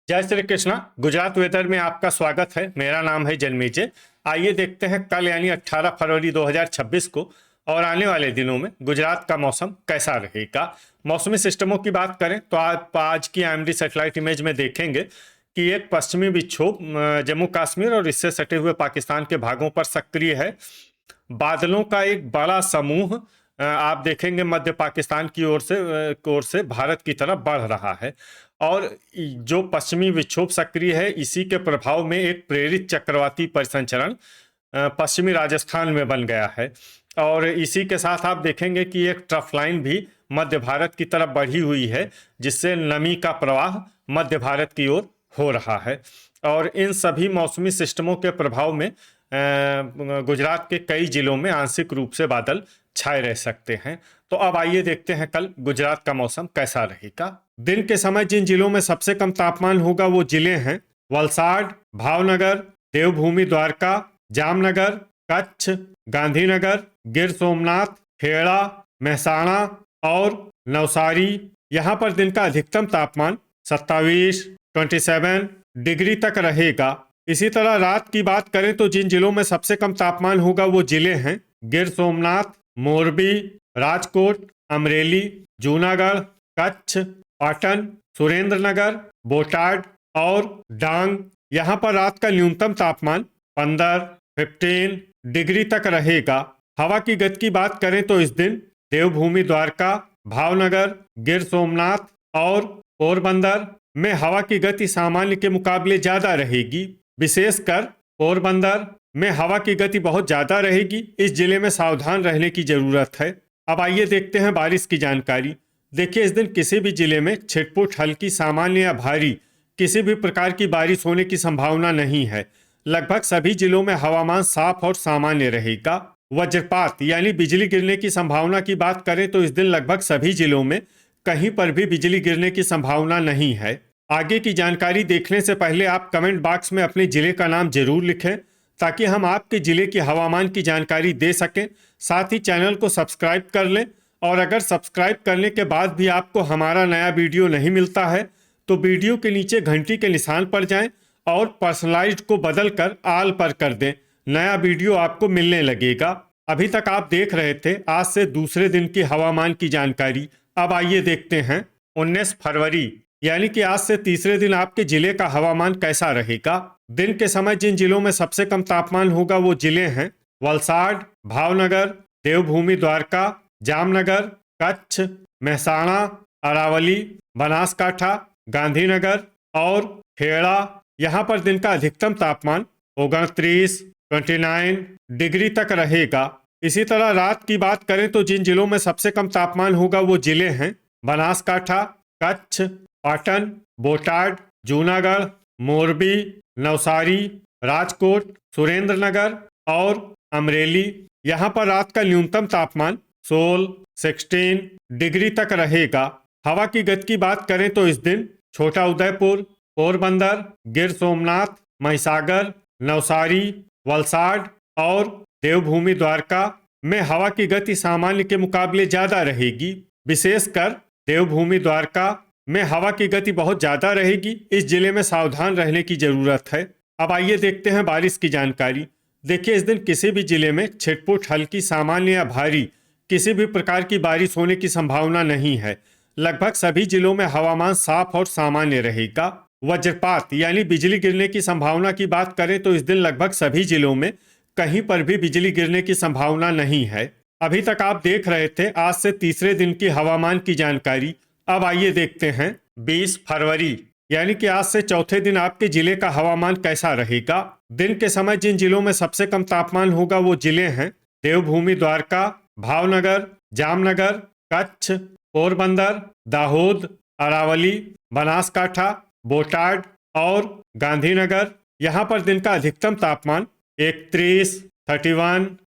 जय श्री कृष्णा। गुजरात वेदर में आपका स्वागत है। मेरा नाम है जन्मेजय। आइए देखते हैं कल यानी 18 फरवरी 2026 को और आने वाले दिनों में गुजरात का मौसम कैसा रहेगा। मौसमी सिस्टमों की बात करें तो आज की आईएमडी सैटेलाइट इमेज में देखेंगे कि एक पश्चिमी विक्षोभ जम्मू कश्मीर और इससे सटे हुए पाकिस्तान के भागों पर सक्रिय है। बादलों का एक बड़ा समूह आप देखेंगे मध्य पाकिस्तान की ओर से भारत की तरफ बढ़ रहा है और जो पश्चिमी विक्षोभ सक्रिय है इसी के प्रभाव में एक प्रेरित चक्रवाती परिसंचरण पश्चिमी राजस्थान में बन गया है और इसी के साथ आप देखेंगे कि एक ट्रफ लाइन भी मध्य भारत की तरफ बढ़ी हुई है जिससे नमी का प्रवाह मध्य भारत की ओर हो रहा है और इन सभी मौसमी सिस्टमों के प्रभाव में गुजरात के कई जिलों में आंशिक रूप से बादल छाए रह सकते हैं। तो अब आइए देखते हैं कल गुजरात का मौसम कैसा रहेगा। दिन के समय जिन जिलों में सबसे कम तापमान होगा वो जिले हैं वलसाड़, भावनगर, देवभूमि द्वारका, जामनगर, कच्छ, गांधीनगर, गिर सोमनाथ, खेड़ा, महसाणा और नवसारी। यहाँ पर दिन का अधिकतम तापमान 27 डिग्री तक रहेगा। इसी तरह रात की बात करें तो जिन जिलों में सबसे कम तापमान होगा वो जिले हैं गिर सोमनाथ, मोरबी, राजकोट, अमरेली, जूनागढ़, कच्छ, पाटन, सुरेंद्रनगर, बोटाड और डांग। यहाँ पर रात का न्यूनतम तापमान 15 डिग्री तक रहेगा। हवा की गति की बात करें तो इस दिन देवभूमि द्वारका, भावनगर, गिर सोमनाथ और पोरबंदर में हवा की गति सामान्य के मुकाबले ज्यादा रहेगी। विशेषकर पोरबंदर में हवा की गति बहुत ज्यादा रहेगी। इस जिले में सावधान रहने की जरूरत है। अब आइए देखते हैं बारिश की जानकारी। देखिए इस दिन किसी भी जिले में छिटपुट, हल्की, सामान्य या भारी किसी भी प्रकार की बारिश होने की संभावना नहीं है। लगभग सभी जिलों में हवामान साफ और सामान्य रहेगा। वज्रपात यानी बिजली गिरने की संभावना की बात करें तो इस दिन लगभग सभी जिलों में कहीं पर भी बिजली गिरने की संभावना नहीं है। आगे की जानकारी देखने से पहले आप कमेंट बॉक्स में अपने जिले का नाम जरूर लिखें ताकि हम आपके जिले की हवामान की जानकारी दे सकें। साथ ही चैनल को सब्सक्राइब कर लें और अगर सब्सक्राइब करने के बाद भी आपको हमारा नया वीडियो नहीं मिलता है तो वीडियो के नीचे घंटी के निशान पर जाएं और पर्सनलाइज्ड को बदल कर आल पर कर दें। नया वीडियो आपको मिलने लगेगा। अभी तक आप देख रहे थे आज से दूसरे दिन की हवामान की जानकारी। अब आइए देखते हैं 19 फरवरी यानी कि आज से तीसरे दिन आपके जिले का हवामान कैसा रहेगा। दिन के समय जिन जिलों में सबसे कम तापमान होगा वो जिले हैं वलसाड़, भावनगर, देवभूमि द्वारका, जामनगर, कच्छ, महसाणा, अरावली, बनासकाठा, गांधीनगर और खेड़ा। यहाँ पर दिन का अधिकतम तापमान 29 डिग्री तक रहेगा। इसी तरह रात की बात करें तो जिन जिलों में सबसे कम तापमान होगा वो जिले हैं बनासकाठा, कच्छ, पाटन, बोटाड, जूनागढ़, मोरबी, नवसारी, राजकोट, सुरेंद्रनगर और अमरेली। यहाँ पर रात का न्यूनतम तापमान 16 डिग्री तक रहेगा। हवा की गति की बात करें तो इस दिन छोटा उदयपुर, पोरबंदर, गिर सोमनाथ, महिसागर, नवसारी, वलसाड़ और देवभूमि द्वारका में हवा की गति सामान्य के मुकाबले ज्यादा रहेगी। विशेषकर देवभूमि द्वारका में हवा की गति बहुत ज्यादा रहेगी। इस जिले में सावधान रहने की जरूरत है। अब आइए देखते हैं बारिश की जानकारी। देखिए इस दिन किसी भी जिले में छिटपुट, हल्की, सामान्य या भारी किसी भी प्रकार की बारिश होने की संभावना नहीं है। लगभग सभी जिलों में हवामान साफ और सामान्य रहेगा। वज्रपात यानी बिजली गिरने की संभावना की बात करें तो इस दिन लगभग सभी जिलों में कहीं पर भी बिजली गिरने की संभावना नहीं है। अभी तक आप देख रहे थे आज से तीसरे दिन की हवामान की जानकारी। अब आइए देखते हैं 20 फरवरी यानी कि आज से चौथे दिन आपके जिले का हवामान कैसा रहेगा। दिन के समय जिन जिलों में सबसे कम तापमान होगा वो जिले हैं देवभूमि द्वारका, भावनगर, जामनगर, कच्छ, पोरबंदर, दाहोद, अरावली, बनासकाठा, बोटाड और गांधीनगर। यहाँ पर दिन का अधिकतम तापमान 31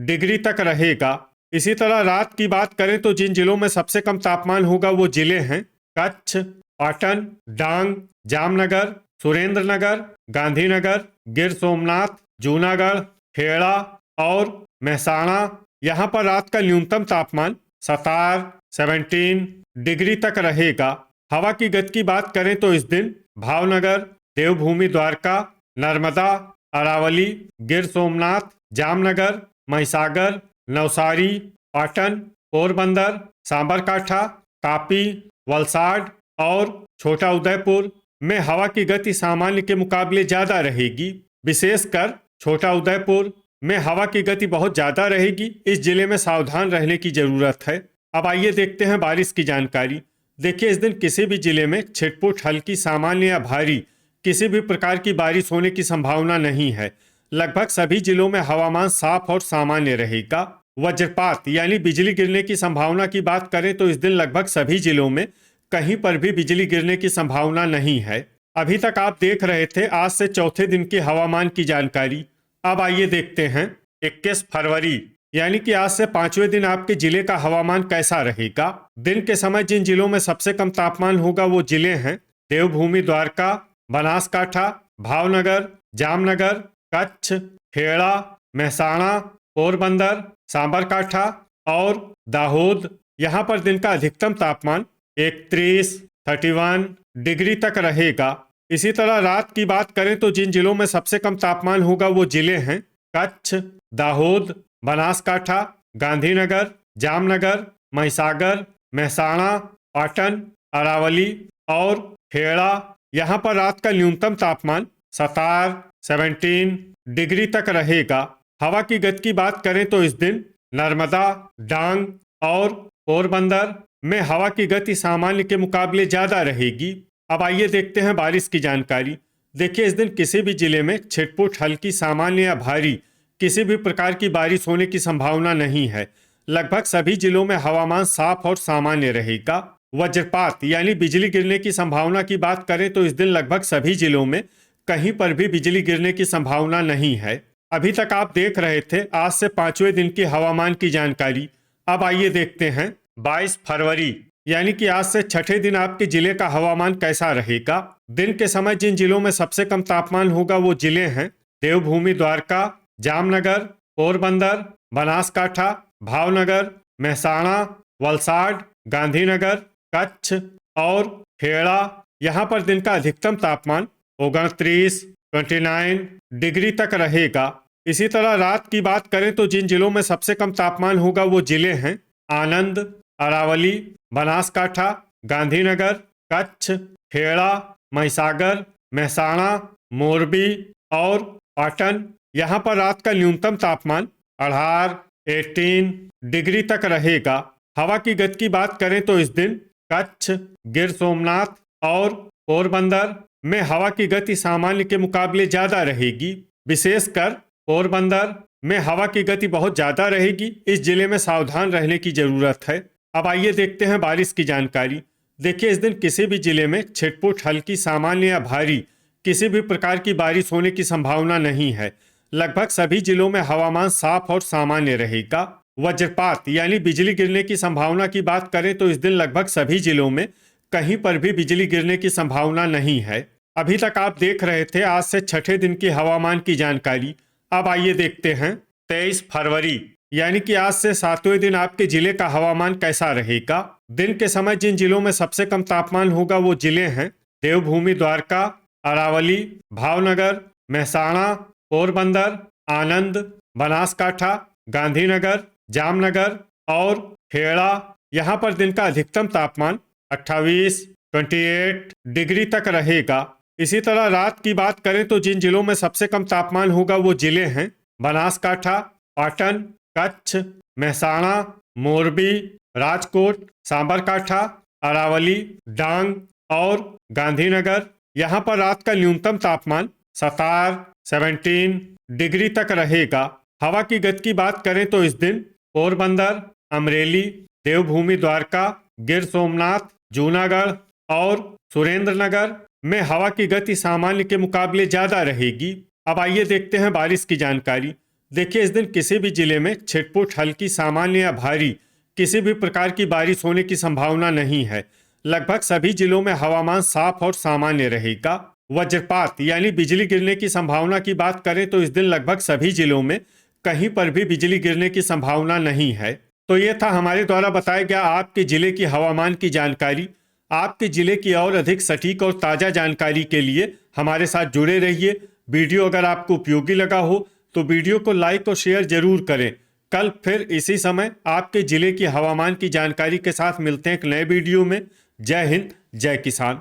डिग्री तक रहेगा। इसी तरह रात की बात करें तो जिन जिलों में सबसे कम तापमान होगा वो जिले हैं कच्छ, पाटन, डांग, जामनगर, सुरेंद्रनगर, गांधीनगर, गिर सोमनाथ, जूनागढ़, खेड़ा और महसाणा। यहाँ पर रात का न्यूनतम तापमान 17 डिग्री तक रहेगा। हवा की गति की बात करें तो इस दिन भावनगर, देवभूमि द्वारका, नर्मदा, अरावली, गिर सोमनाथ, जामनगर, महिसागर, नवसारी, पाटन, पोरबंदर, सांबरकाठा, तापी, वलसाड और छोटा उदयपुर में हवा की गति सामान्य के मुकाबले ज्यादा रहेगी। विशेषकर छोटा उदयपुर में हवा की गति बहुत ज्यादा रहेगी। इस जिले में सावधान रहने की जरूरत है। अब आइए देखते हैं बारिश की जानकारी। देखिए, इस दिन किसी भी जिले में छिटपुट, हल्की, सामान्य या भारी किसी भी प्रकार की बारिश होने की संभावना नहीं है। लगभग सभी जिलों में हवामान साफ और सामान्य रहेगा। वज्रपात यानी बिजली गिरने की संभावना की बात करें तो इस दिन लगभग सभी जिलों में कहीं पर भी बिजली गिरने की संभावना नहीं है। अभी तक आप देख रहे थे आज से चौथे दिन की हवामान की जानकारी। अब आइए देखते हैं 21 फरवरी यानी कि आज से 5वें दिन आपके जिले का हवामान कैसा रहेगा। दिन के समय जिन जिलों में सबसे कम तापमान होगा वो जिले हैं देवभूमि द्वारका, बनासकाठा, भावनगर, जामनगर, कच्छ, खेड़ा, महसाणा, पोरबंदर, सांबरकाठा और दाहोद। यहाँ पर दिन का अधिकतम तापमान 31, 31 डिग्री तक रहेगा। इसी तरह रात की बात करें तो जिन जिलों में सबसे कम तापमान होगा वो जिले हैं कच्छ, दाहोद, बनासकाठा, गांधीनगर, जामनगर, महिसागर, महसाणा, पाटन, अरावली और खेड़ा। यहाँ पर रात का न्यूनतम तापमान 17 डिग्री तक रहेगा। हवा की गति की बात करें तो इस दिन नर्मदा, डांग और पोरबंदर में हवा की गति सामान्य के मुकाबले ज्यादा रहेगी। अब आइए देखते हैं बारिश की जानकारी। देखिए, इस दिन किसी भी जिले में छिटपुट, हल्की, सामान्य या भारी किसी भी प्रकार की बारिश होने की संभावना नहीं है। लगभग सभी जिलों में हवामान साफ और सामान्य रहेगा। वज्रपात यानी बिजली गिरने की संभावना की बात करें तो इस दिन लगभग सभी जिलों में कहीं पर भी बिजली गिरने की संभावना नहीं है। अभी तक आप देख रहे थे आज से 5वें दिन की हवामान की जानकारी। अब आइए देखते हैं 22 फरवरी यानी कि आज से छठे दिन आपके जिले का हवामान कैसा रहेगा। दिन के समय जिन जिलों में सबसे कम तापमान होगा वो जिले हैं देवभूमि द्वारका, जामनगर, पोरबंदर, बनासकाठा, भावनगर, महसाणा, वलसाड, गांधीनगर, कच्छ और खेड़ा। यहाँ पर दिन का अधिकतम तापमान 29 डिग्री तक रहेगा। इसी तरह रात की बात करें तो जिन जिलों में सबसे कम तापमान होगा वो जिले हैं आनंद, अरावली, बनासकाठा, गांधीनगर, कच्छ, खेड़ा, महिसागर, महसाणा, मोरबी और पाटन। यहाँ पर रात का न्यूनतम तापमान 18 डिग्री तक रहेगा। हवा की गति की बात करें तो इस दिन कच्छ, गिर सोमनाथ और पोरबंदर में हवा की गति सामान्य के मुकाबले ज्यादा रहेगी। विशेषकर पोरबंदर में हवा की गति बहुत ज्यादा रहेगी। इस जिले में सावधान रहने की जरूरत है। अब आइए देखते हैं बारिश की जानकारी। देखिए, इस दिन किसी भी जिले में छिटपुट, हल्की, सामान्य या भारी किसी भी प्रकार की बारिश होने की संभावना नहीं है। लगभग सभी जिलों में हवामान साफ और सामान्य रहेगा। वज्रपात यानी बिजली गिरने की संभावना की बात करें तो इस दिन लगभग सभी जिलों में कहीं पर भी बिजली गिरने की संभावना नहीं है। अभी तक आप देख रहे थे आज से छठे दिन की हवामान की जानकारी। अब आइए देखते हैं 23 फरवरी यानी कि आज से 7वें दिन आपके जिले का हवामान कैसा रहेगा। दिन के समय जिन जिलों में सबसे कम तापमान होगा वो जिले हैं देवभूमि द्वारका, अरावली, भावनगर, महसाणा, पोरबंदर, आनंद, बनासकाठा, गांधीनगर, जामनगर और खेड़ा। यहाँ पर दिन का अधिकतम तापमान 28 डिग्री तक रहेगा। इसी तरह रात की बात करें तो जिन जिलों में सबसे कम तापमान होगा वो जिले हैं बनासकाठा, पाटन, कच्छ, महसाणा, मोरबी, राजकोट, सांबरकाठा, अरावली, डांग और गांधीनगर। यहाँ पर रात का न्यूनतम तापमान 17 डिग्री तक रहेगा। हवा की गति की बात करें तो इस दिन पोरबंदर, अमरेली, देवभूमि द्वारका, गिर सोमनाथ, जूनागढ़ और सुरेंद्रनगर में हवा की गति सामान्य के मुकाबले ज्यादा रहेगी। अब आइए देखते हैं बारिश की जानकारी। देखिए, इस दिन किसी भी जिले में छिटपुट, हल्की, सामान्य या भारी किसी भी प्रकार की बारिश होने की संभावना नहीं है। लगभग सभी जिलों में हवामान साफ और सामान्य रहेगा। वज्रपात यानी बिजली गिरने की संभावना की बात करें तो इस दिन लगभग सभी जिलों में कहीं पर भी बिजली गिरने की संभावना नहीं है। तो ये था हमारे द्वारा बताया गया आपके जिले की हवामान की जानकारी। आपके जिले की और अधिक सटीक और ताज़ा जानकारी के लिए हमारे साथ जुड़े रहिए। वीडियो अगर आपको उपयोगी लगा हो तो वीडियो को लाइक और शेयर जरूर करें। कल फिर इसी समय आपके जिले की हवामान की जानकारी के साथ मिलते हैं एक नए वीडियो में। जय हिंद, जय किसान।